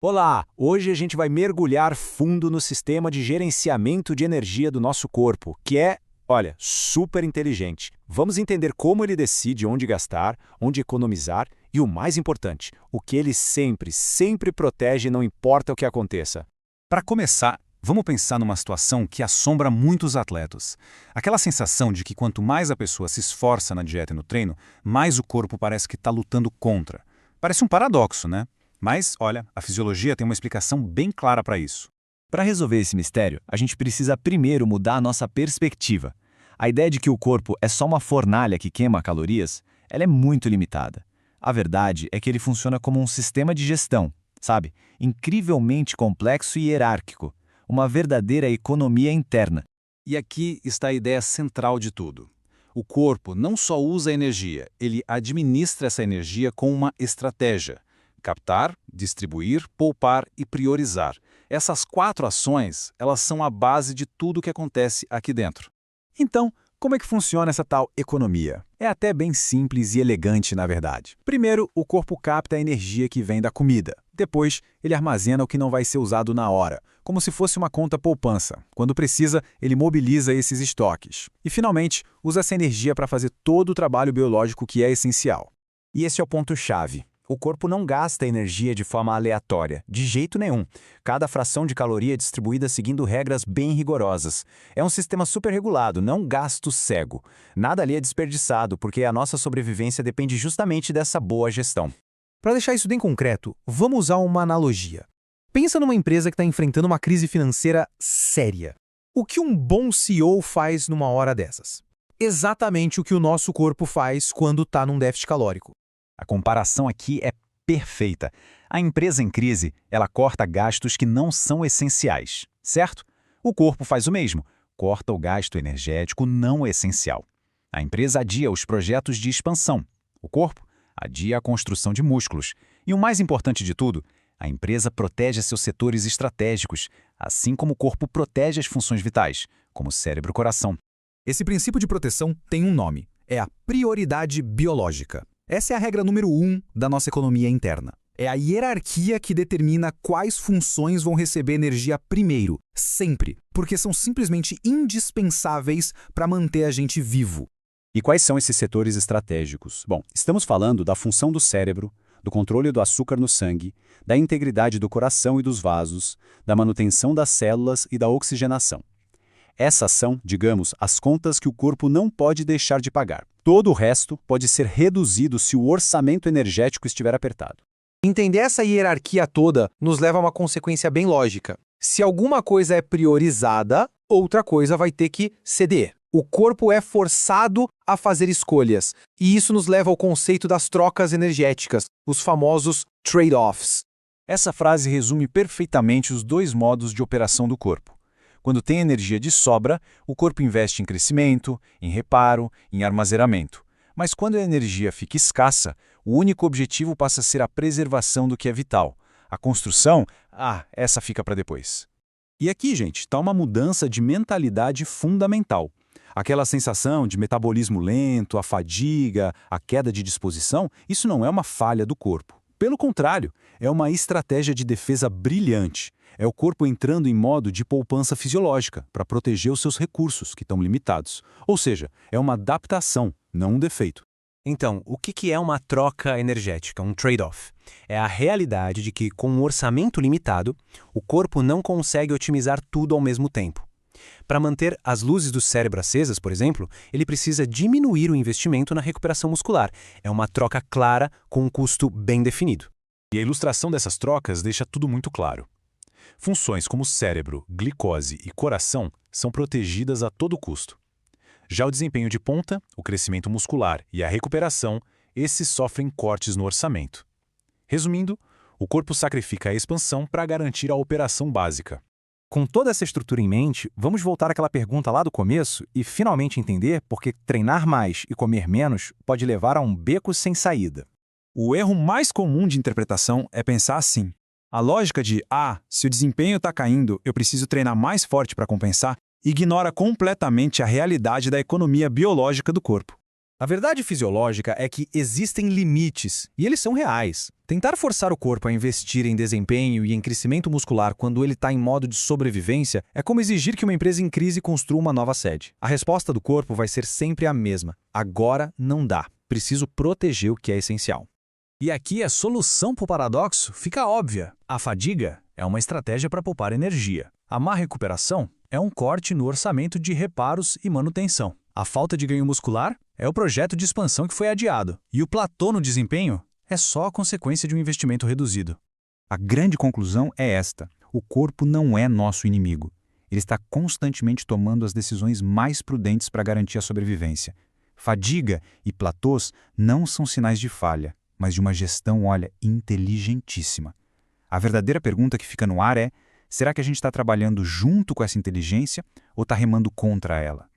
Olá! Hoje a gente vai mergulhar fundo no sistema de gerenciamento de energia do nosso corpo, que é, olha, super inteligente. Vamos entender como ele decide onde gastar, onde economizar e, o mais importante, o que ele sempre protege, não importa o que aconteça. Para começar, vamos pensar numa situação que assombra muitos atletas. Aquela sensação de que quanto mais a pessoa se esforça na dieta e no treino, mais o corpo parece que está lutando contra. Parece um paradoxo, né? Mas, olha, a fisiologia tem uma explicação bem clara para isso. Para resolver esse mistério, a gente precisa primeiro mudar a nossa perspectiva. A ideia de que o corpo é só uma fornalha que queima calorias, ela é muito limitada. A verdade é que ele funciona como um sistema de gestão, sabe? Incrivelmente complexo e hierárquico. Uma verdadeira economia interna. E aqui está a ideia central de tudo. O corpo não só usa energia, ele administra essa energia com uma estratégia. Captar, distribuir, poupar e priorizar. Essas 4 ações, elas são a base de tudo o que acontece aqui dentro. Então, como é que funciona essa tal economia? É até bem simples e elegante, na verdade. Primeiro, o corpo capta a energia que vem da comida. Depois, ele armazena o que não vai ser usado na hora, como se fosse uma conta poupança. Quando precisa, ele mobiliza esses estoques. E, finalmente, usa essa energia para fazer todo o trabalho biológico que é essencial. E esse é o ponto-chave. O corpo não gasta energia de forma aleatória, de jeito nenhum. Cada fração de caloria é distribuída seguindo regras bem rigorosas. É um sistema super regulado, não gasto cego. Nada ali é desperdiçado, porque a nossa sobrevivência depende justamente dessa boa gestão. Para deixar isso bem concreto, vamos usar uma analogia. Pensa numa empresa que está enfrentando uma crise financeira séria. O que um bom CEO faz numa hora dessas? Exatamente o que o nosso corpo faz quando está num déficit calórico. A comparação aqui é perfeita. A empresa em crise, ela corta gastos que não são essenciais, certo? O corpo faz o mesmo, corta o gasto energético não essencial. A empresa adia os projetos de expansão. O corpo adia a construção de músculos. E o mais importante de tudo, a empresa protege seus setores estratégicos, assim como o corpo protege as funções vitais, como cérebro e coração. Esse princípio de proteção tem um nome. É a prioridade biológica. Essa é a regra número 1 da nossa economia interna. É a hierarquia que determina quais funções vão receber energia primeiro, sempre, porque são simplesmente indispensáveis para manter a gente vivo. E quais são esses setores estratégicos? Bom, estamos falando da função do cérebro, do controle do açúcar no sangue, da integridade do coração e dos vasos, da manutenção das células e da oxigenação. Essas são, digamos, as contas que o corpo não pode deixar de pagar. Todo o resto pode ser reduzido se o orçamento energético estiver apertado. Entender essa hierarquia toda nos leva a uma consequência bem lógica. Se alguma coisa é priorizada, outra coisa vai ter que ceder. O corpo é forçado a fazer escolhas, e isso nos leva ao conceito das trocas energéticas, os famosos trade-offs. Essa frase resume perfeitamente os 2 modos de operação do corpo. Quando tem energia de sobra, o corpo investe em crescimento, em reparo, em armazenamento. Mas quando a energia fica escassa, o único objetivo passa a ser a preservação do que é vital. A construção, essa fica para depois. E aqui, gente, está uma mudança de mentalidade fundamental. Aquela sensação de metabolismo lento, a fadiga, a queda de disposição, isso não é uma falha do corpo. Pelo contrário, é uma estratégia de defesa brilhante. É o corpo entrando em modo de poupança fisiológica para proteger os seus recursos, que estão limitados. Ou seja, é uma adaptação, não um defeito. Então, o que é uma troca energética, um trade-off? É a realidade de que, com um orçamento limitado, o corpo não consegue otimizar tudo ao mesmo tempo. Para manter as luzes do cérebro acesas, por exemplo, ele precisa diminuir o investimento na recuperação muscular. É uma troca clara com um custo bem definido. E a ilustração dessas trocas deixa tudo muito claro. Funções como cérebro, glicose e coração são protegidas a todo custo. Já o desempenho de ponta, o crescimento muscular e a recuperação, esses sofrem cortes no orçamento. Resumindo, o corpo sacrifica a expansão para garantir a operação básica. Com toda essa estrutura em mente, vamos voltar àquela pergunta lá do começo e finalmente entender por que treinar mais e comer menos pode levar a um beco sem saída. O erro mais comum de interpretação é pensar assim. A lógica de, se o desempenho está caindo, eu preciso treinar mais forte para compensar, ignora completamente a realidade da economia biológica do corpo. A verdade fisiológica é que existem limites, e eles são reais. Tentar forçar o corpo a investir em desempenho e em crescimento muscular quando ele está em modo de sobrevivência é como exigir que uma empresa em crise construa uma nova sede. A resposta do corpo vai ser sempre a mesma. Agora não dá. Preciso proteger o que é essencial. E aqui a solução para o paradoxo fica óbvia. A fadiga é uma estratégia para poupar energia. A má recuperação é um corte no orçamento de reparos e manutenção. A falta de ganho muscular é o projeto de expansão que foi adiado. E o platô no desempenho é só a consequência de um investimento reduzido. A grande conclusão é esta: o corpo não é nosso inimigo. Ele está constantemente tomando as decisões mais prudentes para garantir a sobrevivência. Fadiga e platôs não são sinais de falha, mas de uma gestão, inteligentíssima. A verdadeira pergunta que fica no ar é: será que a gente está trabalhando junto com essa inteligência ou está remando contra ela?